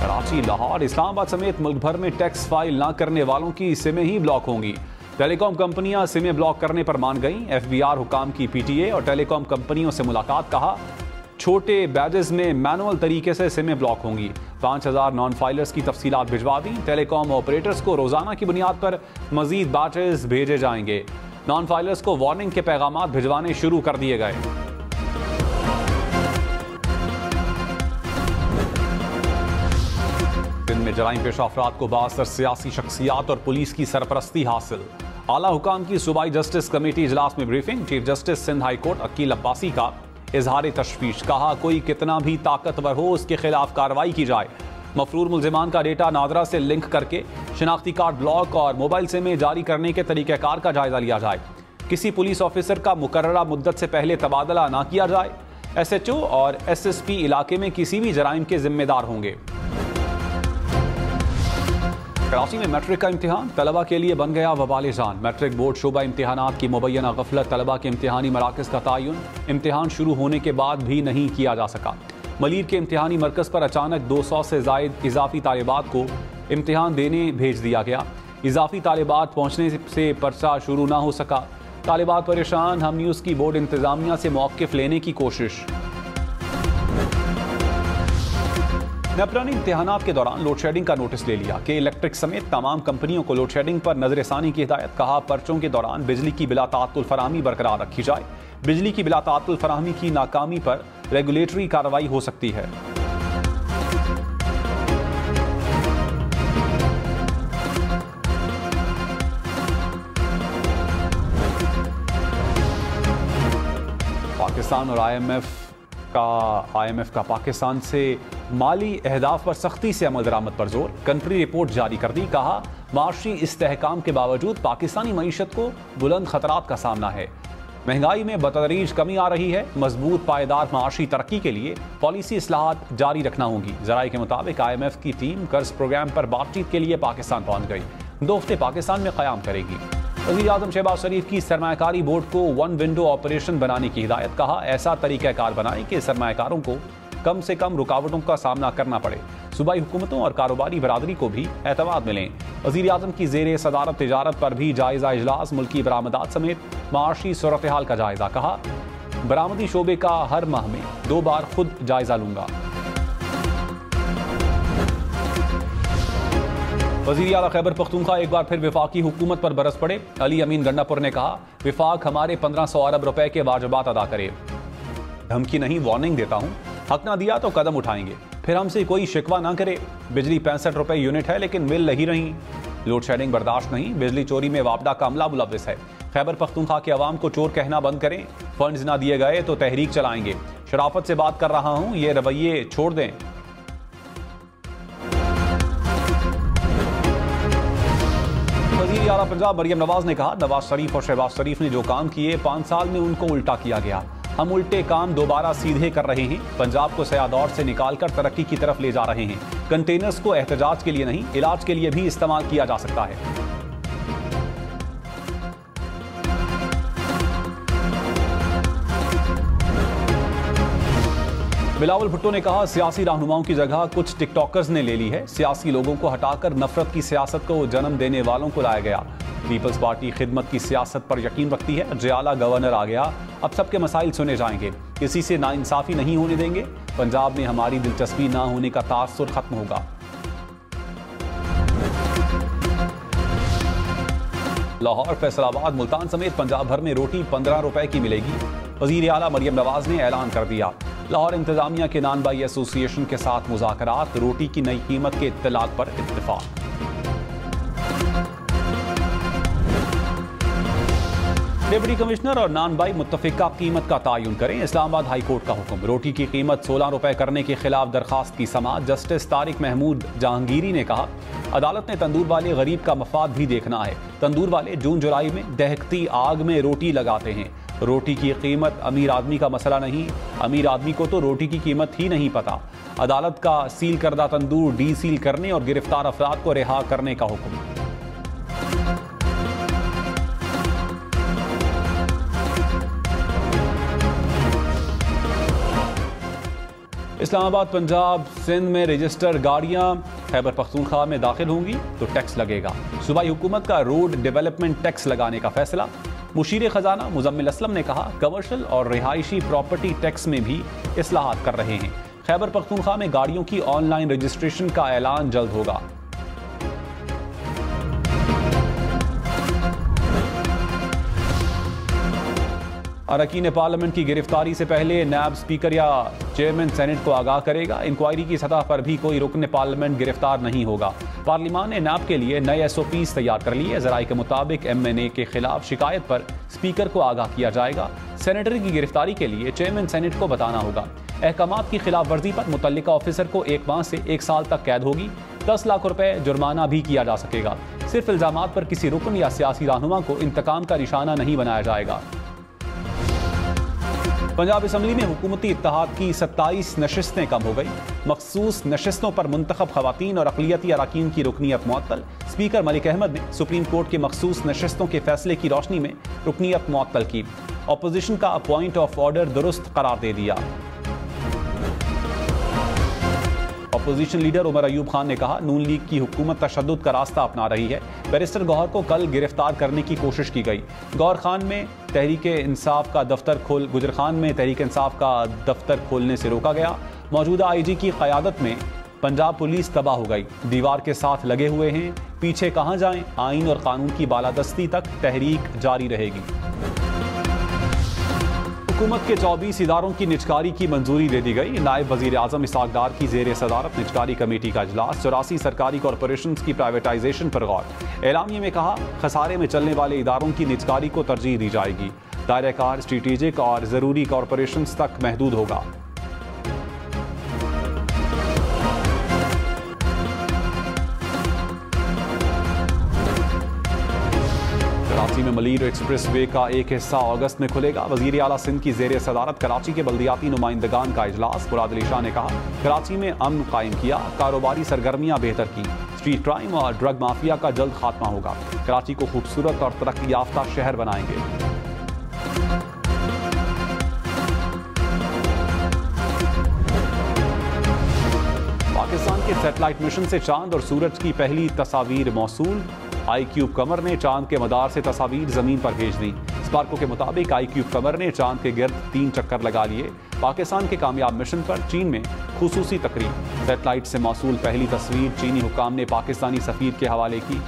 कराची, लाहौर, इस्लामाबाद समेत मुल्क भर में टैक्स फाइल ना करने वालों की सिमें ही ब्लॉक होंगी। टेलीकॉम कंपनियां सिमें ब्लॉक करने पर मान गईं। FBR हुकाम की PTA और टेलीकॉम कंपनियों से मुलाकात। कहा छोटे बैजेस में मैनुअल तरीके से सिमें ब्लॉक होंगी। 5000 नॉन फाइलर्स की तफसीलात भिजवा दी। टेलीकॉम ऑपरेटर्स को रोजाना की बुनियाद पर मजीद बैचेस भेजे जाएंगे। नॉन फाइलर्स को वार्निंग के पैगाम भिजवाने शुरू कर दिए गए। दिन में जराइम पेशा अफराद को बासर सियासी शख्सियात और पुलिस की सरपरस्ती हासिल। आला हुकाम की सूबाई जस्टिस कमेटी इजलास में briefing. Chief justice Sindh high court Akeel Abbasi का इजहार तशवीश। कहा कोई कितना भी ताकतवर हो उसके खिलाफ कार्रवाई की जाए। मफरूर मुल्जिमान का डेटा नादरा से लिंक करके शिनाख्ती कार्ड ब्लॉक और मोबाइल सिमें जारी करने के तरीक़ाकार का जायजा लिया जाए। किसी पुलिस ऑफिसर का मुकर्ररा मुद्दत से पहले तबादला ना किया जाए। SHO और SSP इलाके में किसी भी जराइम के जिम्मेदार होंगे। कराची में मैट्रिक का इम्तिहान तलबा के लिए बन गया वबाल जान। मैट्रिक बोर्ड शोबा इम्तिहानात की मुबैना गफलत तलबा के इम्तिहानी मराकज़ का तयन इम्तिहान शुरू होने के बाद भी नहीं किया जा सका। मलीर के इम्तिहानी मरकज़ पर अचानक 200 से ज़ायद इजाफी तालिबात को इम्तिहान देने भेज दिया गया। इजाफी तालिबात पहुँचने से पर्चा शुरू ना हो सका। तालिबात परेशान। हम न्यूज़ की बोर्ड इंतज़ामिया से मौक़िफ़ लेने की कोशिश। नेपरानी इम्तिहानात के दौरान लोड शेडिंग का नोटिस ले लिया कि इलेक्ट्रिक समेत तमाम कंपनियों को लोड शेडिंग पर नजरसानी की हिदायत। कहा पर्चों के दौरान बिजली की बिला ताअत्तुल फराहमी बरकरार रखी जाए। बिजली की बिला ताअत्तुल फराहमी की नाकामी पर रेगुलेटरी कार्रवाई हो सकती है। पाकिस्तान और IMF का पाकिस्तान से माली अहदाफ पर सख्ती से अमल दरामद पर जोर। कंट्री रिपोर्ट जारी कर दी। कहा माशी इस्तेहकाम के बावजूद पाकिस्तानी मईशत को बुलंद खतरात का सामना है। महंगाई में बतदरीज कमी आ रही है। मजबूत पायदार माशी तरक्की के लिए पॉलिसी इस्लाहात जारी रखना होगी। जराये के मुताबिक IMF की टीम कर्ज प्रोग्राम पर बातचीत के लिए पाकिस्तान पहुंच गई। 2 हफ्ते पाकिस्तान में क़याम करेगी। वज़ीर-ए-आज़म शहबाज शरीफ की सरमायाकारी बोर्ड को 1 विंडो ऑपरेशन बनाने की हिदायत। कहा ऐसा तरीक़ाकार बनाएं कि सरमायाकारों को कम से कम रुकावटों का सामना करना पड़े। सूबाई हुकूमतों और कारोबारी बरादरी को भी एतमाद मिलें। वज़ीर-ए-आज़म की ज़ेरे सदारत तिजारत पर भी जायज़ा इजलास। मुल्की बरामदात समेत माशी सूरत हाल का जायज़ा। कहा बरामदी शोबे का हर माह में 2 बार खुद जायज़ा लूंगा। वज़ीर आला खैबर पख्तूनख्वा एक बार फिर विफाकी हुकूमत पर बरस पड़े। अली अमीन गंडापुर ने कहा विफाक हमारे 1500 अरब रुपए के वाजिबात अदा करे। धमकी नहीं वार्निंग देता हूँ। हक ना दिया तो कदम उठाएंगे। फिर हमसे कोई शिकवा ना करे। बिजली 65 रुपए यूनिट है लेकिन मिल नहीं रही। लोड शेडिंग बर्दाश्त नहीं। बिजली चोरी में वापडा का अमला मुलव्विस है। खैबर पख्तूनख्वा के अवाम को चोर कहना बंद करें। फंड्स ना दिए गए तो तहरीक चलाएंगे। शराफत से बात कर रहा हूँ, ये रवैये छोड़ दें। वज़ीर आला पंजाब मरियम नवाज ने कहा नवाज शरीफ और शहबाज शरीफ ने जो काम किए 5 साल में उनको उल्टा किया गया। हम उल्टे काम दोबारा सीधे कर रहे हैं। पंजाब को सया दौर से निकालकर तरक्की की तरफ ले जा रहे हैं। कंटेनर्स को एहतजाज के लिए नहीं इलाज के लिए भी इस्तेमाल किया जा सकता है। बिलावल भुट्टो ने कहा सियासी रहनुमाओं की जगह कुछ टिकटॉकर्स ने ले ली है। सियासी लोगों को हटाकर नफरत की सियासत को जन्म देने वालों को लाया गया। पीपल्स पार्टी खिदमत की सियासत पर यकीन रखती है। जयाला गवर्नर आ गया, अब सबके मसाइल सुने जाएंगे। किसी से नाइंसाफी नहीं होने देंगे। पंजाब में हमारी दिलचस्पी ना होने का तासुर खत्म होगा। लाहौर, फैसलाबाद, मुल्तान समेत पंजाब भर में रोटी 15 रुपए की मिलेगी। वज़ीर आला मरियम नवाज ने ऐलान कर दिया। लाहौर इंतजामिया के नान बाई एसोसिएशन के साथ मुज़ाकरात। रोटी की नई कीमत के इत्तलाक पर इत्तिफाक। डिप्टी कमिश्नर और नान बाई मुत्तफिका कीमत का तयन करें। इस्लामाबाद हाई कोर्ट का हुक्म। रोटी की कीमत 16 रुपए करने के खिलाफ दरखास्त की समाअत। जस्टिस तारिक महमूद जहांगीरी ने कहा अदालत ने तंदूर वाले गरीब का मफाद भी देखना है। तंदूर वाले जून जुलाई में दहकती आग में रोटी लगाते हैं। रोटी की कीमत अमीर आदमी का मसला नहीं। अमीर आदमी को तो रोटी की कीमत ही नहीं पता। अदालत का सील करदा तंदूर डी सील करने और गिरफ्तार अफराद को रिहा करने का हुक्म। इस्लामाबाद, पंजाब, सिंध में रजिस्टर्ड गाड़ियां खैबर पख्तूनख्वा में दाखिल होंगी तो टैक्स लगेगा। सूबाई हुकूमत का रोड डेवलपमेंट टैक्स लगाने का फैसला। मुशीर खजाना मुजम्मिल असलम ने कहा, कमर्शियल और रिहायशी प्रॉपर्टी टैक्स में भी इस्लाहात कर रहे हैं। खैबर पख्तूनख्वा में गाड़ियों की ऑनलाइन रजिस्ट्रेशन का ऐलान जल्द होगा। अरकान पार्लियामेंट की गिरफ्तारी से पहले नैब स्पीकर या चेयरमैन सेनेट को आगाह करेगा। इंक्वायरी की सतह पर भी कोई रुकन पार्लियामेंट गिरफ्तार नहीं होगा। पार्लियामान ने नैब के लिए नए SOPs तैयार कर लिए। ज़राए के मुताबिक MNA के खिलाफ शिकायत पर स्पीकर को आगाह किया जाएगा। सेनेटर की गिरफ्तारी के लिए चेयरमैन सेनेट को बताना होगा। अहकामात की खिलाफ वर्जी पर मुतल्लिका ऑफिसर को 1 माह से 1 साल तक कैद होगी। 10 लाख रुपए जुर्माना भी किया जा सकेगा। सिर्फ इल्जामात पर किसी रुकन या सियासी रहनुमा को इंतकाम का निशाना नहीं बनाया जाएगा। पंजाब असम्बली में हुकूमती इत्तेहाद की 27 नशिस्तें कम हो गई। मखसूस नशिस्तों पर मुंतखब खवातीन और अक़लियती अरकान की रुकनीत मुअत्तल। स्पीकर मलिक अहमद ने सुप्रीम कोर्ट के मखसूस नशिस्तों के फैसले की रोशनी में रुकनीत मुअत्तल की। अपोजिशन का पॉइंट ऑफ ऑर्डर दुरुस्त करार दे दिया। अपोजिशन लीडर उमर अयूब खान ने कहा, नून लीग की हुकूमत तशद्दुद का रास्ता अपना रही है। बैरिस्टर गौहर को कल गिरफ्तार करने की कोशिश की गई। गौहर खान में तहरीक इंसाफ का दफ्तर खोलने से रोका गया। मौजूदा IG की क़यादत में पंजाब पुलिस तबाह हो गई। दीवार के साथ लगे हुए हैं, पीछे कहाँ जाएं। आइन और कानून की बालादस्ती तक तहरीक जारी रहेगी। हुकूमत के 24 इदारों की निजकारी की मंजूरी दे दी गई। नायब वजीर आजम इसहाक डार की जेर सदारत निजकारी कमेटी का इजलास। 84 सरकारी कॉरपोरेशन की प्राइवेटाइजेशन पर गौर। एलामिये में कहा, खसारे में चलने वाले इदारों की निजकारी को तरजीह दी जाएगी। दायरा कार स्ट्रेटेजिक और जरूरी कॉरपोरेशन तक महदूद होगा। कराची में मलीर एक्सप्रेस वे का एक हिस्सा अगस्त में खुलेगा। वजीर आला सिंध की जेर सदारत कराची के बल्दियाती नुमाइंदगान का इजलास। मुराद अली शाह ने कहा, कराची में अमन कायम किया, कारोबारी सरगर्मियां बेहतर की। स्ट्रीट क्राइम और ड्रग माफिया का जल्द खात्मा होगा। कराची को खूबसूरत और तरक्की याफ्ता शहर बनाएंगे। पाकिस्तान के सैटेलाइट मिशन से चांद और सूरज की पहली तस्वीर मौसूल। iCube कमर ने चांद के मदार से तस्वीर जमीन पर भेज दी। स्पार्को के मुताबिक iCube कमर ने चांद के गिर्द 3 चक्कर लगा लिए। पाकिस्तान के कामयाब मिशन पर चीन में खुसूसी तकरीब। सैटेलाइट से मौसूल पहली तस्वीर चीनी हुक्काम ने पाकिस्तानी सफीर के हवाले की।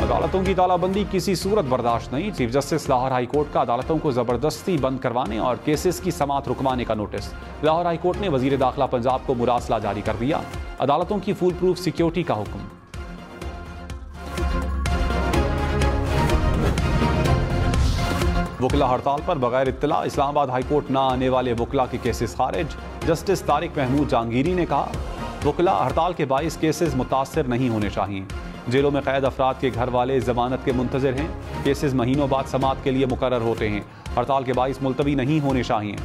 अदालतों की तालाबंदी किसी सूरत बर्दाश्त नहीं। Chief justice Lahore high court का अदालतों को जबरदस्ती बंद करवाने और केसेस की समाअत रुकवाने का नोटिस। लाहौर हाई कोर्ट ने वजीर दाखिला पंजाब को मुरासला जारी कर दिया। अदालतों की फुल प्रूफ सिक्योरिटी का हुक्म। वकला हड़ताल पर बगैर इत्तला। इस्लामाबाद हाई कोर्ट ना आने वाले वकला के केसेस खारिज। जस्टिस तारिक महमूद जहांगीरी ने कहा, वकला हड़ताल के बाइस केसेस मुतासर नहीं होने चाहिए। जेलों में कैद अफराद के घर वाले जमानत के मुंतजर हैं। केसेस महीनों बाद समाअत के लिए मुकर्रर होते हैं। हड़ताल के बाइस मुलतवी नहीं होने चाहिए।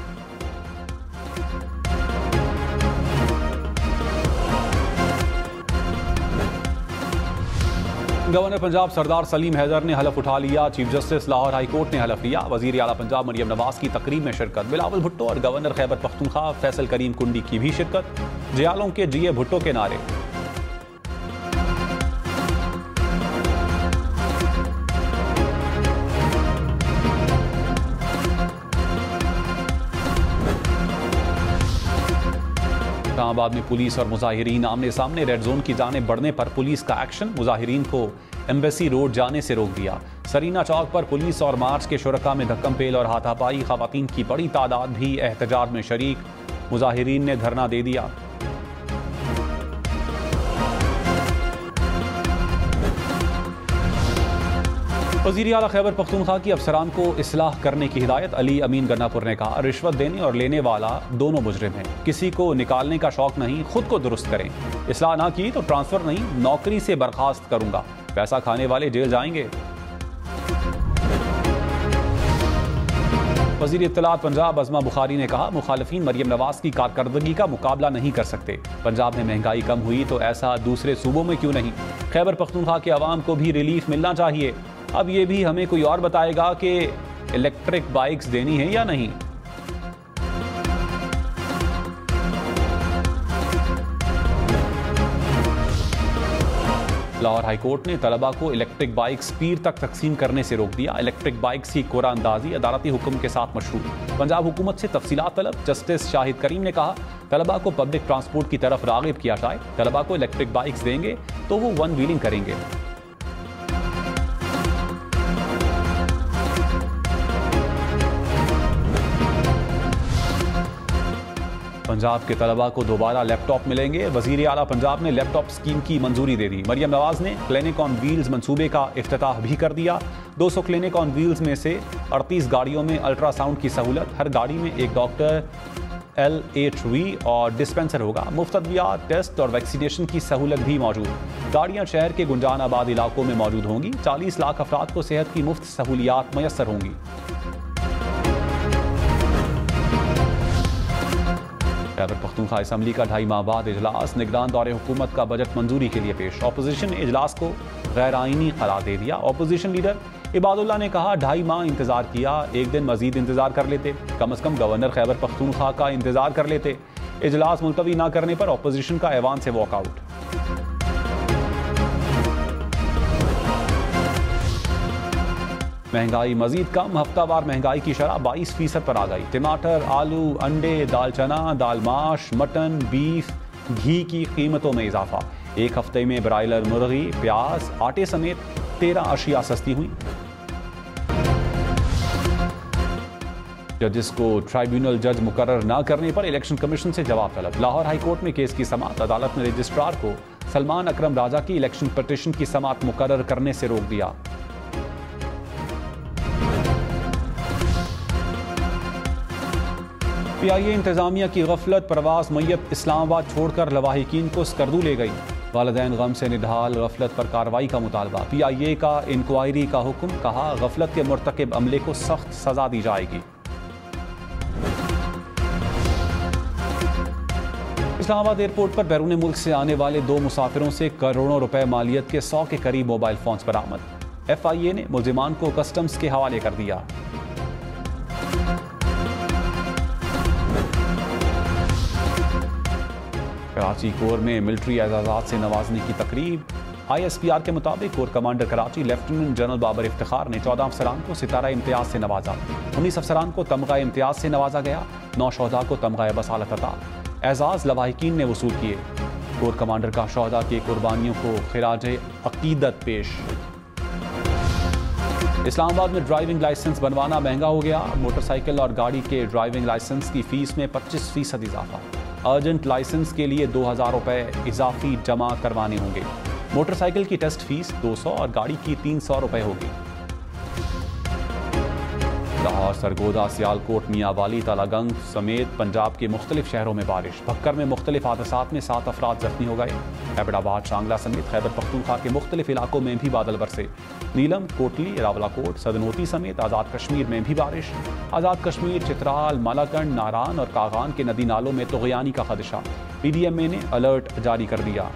गवर्नर पंजाब सरदार सलीम हैदर ने हलफ उठा लिया। Chief justice Lahore high court ने हलफ लिया। वजीर आला पंजाब मरियम नवाज की तकरीब में शिरकत। बिलावल भुट्टो और गवर्नर खैबर पख्तूनख्वा फैसल करीम कुंडी की भी शिरकत। जियालों के जीए भुट्टो के नारे। इस्लामाबाद में पुलिस और मुजाहिरीन आमने सामने। रेड जोन की जाने बढ़ने पर पुलिस का एक्शन। मुजाहिरीन को एम्बेसी रोड जाने से रोक दिया। सरीना चौक पर पुलिस और मार्च के शुरका में धक्कम पेल और हाथापाई। खवातीन की बड़ी तादाद भी एहतजाज में शरीक। मुजाहिरीन ने धरना दे दिया। वज़ीर आला खैबर पख्तूनख्वा की अफसरान को इस्लाह करने की हिदायत। अली अमीन गन्नापुर ने कहा, रिश्वत देने और लेने वाला दोनों मुजरिम हैं। किसी को निकालने का शौक नहीं, खुद को दुरुस्त करें। इस्लाह ना की तो ट्रांसफर नहीं, नौकरी से बर्खास्त करूंगा। पैसा खाने वाले जेल जाएंगे। वज़ीर इत्तलात पंजाब अज़मा बुखारी ने कहा, मुखालिफिन मरियम नवाज की कारकर्दगी का मुकाबला नहीं कर सकते। पंजाब में महंगाई कम हुई तो ऐसा दूसरे सूबों में क्यों नहीं। खैबर पख्तूनख्वा के अवाम को भी रिलीफ मिलना चाहिए। अब ये भी हमें कोई और बताएगा कि इलेक्ट्रिक बाइक्स देनी है या नहीं। लाहौर हाईकोर्ट ने तलबा को इलेक्ट्रिक बाइक्स पीर तक तकसीम करने से रोक दिया। इलेक्ट्रिक बाइक्स की कोरा अंदाजी अदालती हुक्म के साथ मशरूत। पंजाब हुकूमत से तफसीलात तलब। जस्टिस शाहिद करीम ने कहा तलबा को पब्लिक ट्रांसपोर्ट की तरफ रागिब किया जाए। तलबा को इलेक्ट्रिक बाइक्स देंगे तो वो वन व्हीलिंग करेंगे। पंजाब के तलबा को दोबारा लैपटॉप मिलेंगे। वजीर आला पंजाब ने लैपटॉप स्कीम की मंजूरी दे दी। मरियम नवाज ने क्लिनिक ऑन व्हील्स मंसूबे का इफ्तिताह भी कर दिया। 200 क्लिनिक ऑन व्हील्स में से 38 गाड़ियों में अल्ट्रासाउंड की सहूलत। हर गाड़ी में एक डॉक्टर LHV और डिस्पेंसर होगा। मुफ्त अद्वियात, टेस्ट और वैक्सीनेशन की सहूलत भी मौजूद। गाड़ियां शहर के गुंजान आबाद इलाकों में मौजूद होंगी। 40 लाख अफराद को सेहत की मुफ्त सहूलियात मैसर होंगी। खैबर पख्तूनख्वा असम्बली का 2.5 माह बाद इजलास। निगरान दौरे हुकूमत का बजट मंजूरी के लिए पेश। अपोजिशन ने इजलास को गैर आईनी करार दे दिया। अपोजिशन लीडर इबादुल्लाह ने कहा 2.5 माह इंतजार किया, एक दिन मजीद इंतजार कर लेते, कम से कम गवर्नर खैबर पख्तूनख्वा का इंतजार कर लेते। इजलास मुलतवी न करने पर अपोजिशन का ऐवान से वॉकआउट। महंगाई मजीद कम। हफ्तावार महंगाई की शरह 22% पर आ गई। टमाटर, आलू, अंडे, दाल चना, दाल माश, मटन, बीफ, घी की कीमतों में इजाफा। एक हफ्ते में ब्रायलर मुर्गी, प्याज, आटे समेत 13 अशिया सस्ती हुई। जजिस को ट्राइब्यूनल जज मुकर्रर न करने पर इलेक्शन कमीशन से जवाब तलब। लाहौर हाईकोर्ट में केस की समाअत। अदालत ने रजिस्ट्रार को सलमान अकरम राजा की इलेक्शन पिटीशन की समाअत मुकर्रर करने से रोक दिया। PIA इंतजामिया की गफलत। परवाज मैयत इस्लामाबाद छोड़कर लवाहिकीन को स्कर्दू ले गई। वालिदैन गम से निढाल। गफलत पर कार्रवाई का मुतालबा। PIA का इंक्वायरी का हुक्म। कहा गफलत के मुर्तकिब अमले को सख्त सजा दी जाएगी। इस्लामाबाद एयरपोर्ट पर बैरून मुल्क से आने वाले 2 मुसाफिरों से करोड़ों रुपए मालियत के 100 के करीब मोबाइल फोन्स बरामद। FIA ने मुल्जिमान को कस्टम्स के हवाले कर दिया। कराची कोर में मिलिट्री एजाजात से नवाजने की तकरीब। ISPR के मुताबिक corps commander Karachi lieutenant general Babar Iftikhar ने 14 अफसरान को सितारा इम्तियाज से नवाजा। 19 अफसरान को तमगा इम्तियाज से नवाजा गया। 9 शोहदा को तमगा बसालत अता। एजाज लवाहिकीन ने वसूल किए। कोर कमांडर का शोहदा की कुर्बानियों को खिराज अकीदत पेश। इस्लामाबाद में ड्राइविंग लाइसेंस बनवाना महंगा हो गया। मोटरसाइकिल और गाड़ी के ड्राइविंग लाइसेंस की फीस में 25% इजाफा। अर्जेंट लाइसेंस के लिए 2000 रुपए इजाफी जमा करवाने होंगे। मोटरसाइकिल की टेस्ट फीस 200 और गाड़ी की 300 रुपए होगी। लाहौर, सरगोदा, सियालकोट, मियांवाली, तालागंग समेत पंजाब के मुख्तलिफ शहरों में बारिश। भक्कर में मुख्तलिफ हादसात में 7 अफराद जख्मी हो गए। हैबराबाद, शांगला समेत खैबर पख्तूनख्वा के मुख्तलिफ इलाकों में भी बादल बरसे। नीलम, कोटली, रावलाकोट, सदनोती समेत आज़ाद कश्मीर में भी बारिश। आज़ाद कश्मीर, चित्राल, मालाकंड, नारान और कागान के नदी नालों में तुग़यानी का खदशा। PDMA ने अलर्ट जारी कर दिया।